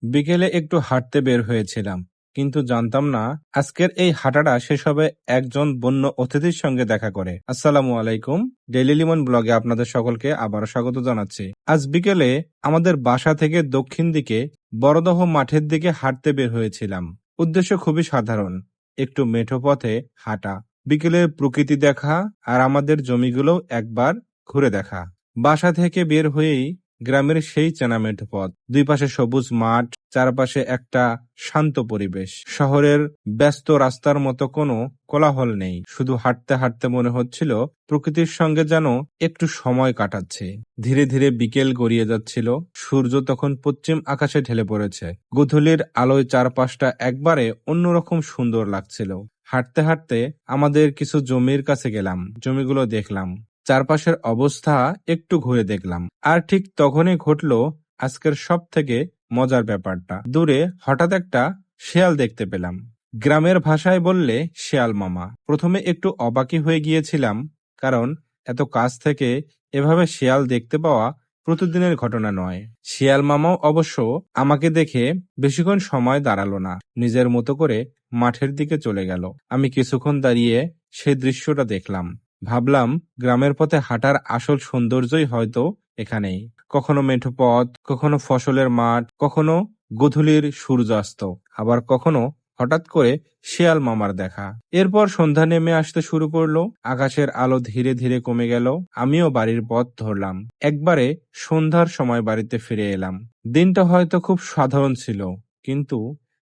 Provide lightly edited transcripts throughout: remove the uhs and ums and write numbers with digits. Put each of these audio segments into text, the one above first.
বিকেলে একটু হাঁটতে বের হয়েছিলাম, কিন্তু জানতাম না আজকের এই হাঁটাটা শেষ হবে একজন বন্য অতিথির সঙ্গে দেখা করে। আসসালামু আলাইকুম, ডেইলি লিমন ব্লগে আপনাদের সকলকে আবারও স্বাগত জানাচ্ছি। আজ বিকেলে আমাদের বাসা থেকে দক্ষিণ দিকে বড়দহ মাঠের দিকে হাঁটতে বের হয়েছিলাম। উদ্দেশ্য খুবই সাধারণ, একটু মেঠো পথে হাঁটা, বিকেলের প্রকৃতি দেখা আর আমাদের জমিগুলো একবার ঘুরে দেখা। বাসা থেকে বের হয়েই গ্রামের সেই চেনা মেঠো পথ, দুই পাশে সবুজ মাঠ, চারপাশে একটা শান্ত পরিবেশ। শহরের ব্যস্ত রাস্তার মতো কোনো কোলাহল নেই, শুধু হাঁটতে হাঁটতে মনে হচ্ছিল প্রকৃতির সঙ্গে যেন একটু সময় কাটাচ্ছে। ধীরে ধীরে বিকেল গড়িয়ে যাচ্ছিল, সূর্য তখন পশ্চিম আকাশে ঢেলে পড়েছে। গোধূলির আলোয় চারপাশটা একবারে অন্যরকম সুন্দর লাগছিল। হাঁটতে হাঁটতে আমাদের কিছু জমির কাছে গেলাম, জমিগুলো দেখলাম, চারপাশের অবস্থা একটু ঘুরে দেখলাম। আর ঠিক তখনই ঘটল আজকের সব থেকে মজার ব্যাপারটা। দূরে হঠাৎ একটা শেয়াল দেখতে পেলাম। গ্রামের ভাষায় বললে শেয়াল মামা। প্রথমে একটু অবাকই হয়ে গিয়েছিলাম, কারণ এত কাছ থেকে এভাবে শেয়াল দেখতে পাওয়া প্রতিদিনের ঘটনা নয়। শিয়াল মামাও অবশ্য আমাকে দেখে বেশিক্ষণ সময় দাঁড়ালো না, নিজের মতো করে মাঠের দিকে চলে গেল। আমি কিছুক্ষণ দাঁড়িয়ে সেই দৃশ্যটা দেখলাম। ভাবলাম, গ্রামের পথে হাঁটার আসল সৌন্দর্যই হয়তো এখানেই। কখনো মেঠো পথ, কখনো ফসলের মাঠ, কখনো গোধূলির সূর্যাস্ত, আবার কখনো হঠাৎ করে শেয়াল মামার দেখা। এরপর সন্ধ্যা নেমে আসতে শুরু করলো, আকাশের আলো ধীরে ধীরে কমে গেল। আমিও বাড়ির পথ ধরলাম। একবারে সন্ধ্যার সময় বাড়িতে ফিরে এলাম। দিনটা হয়তো খুব সাধারণ ছিল, কিন্তু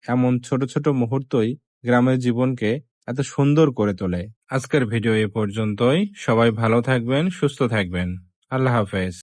এমন ছোট ছোট মুহূর্তই গ্রামের জীবনকে এত সুন্দর করে তোলে। আজকের ভিডিও এ পর্যন্তই। সবাই ভালো থাকবেন, সুস্থ থাকবেন। আল্লাহ হাফেজ।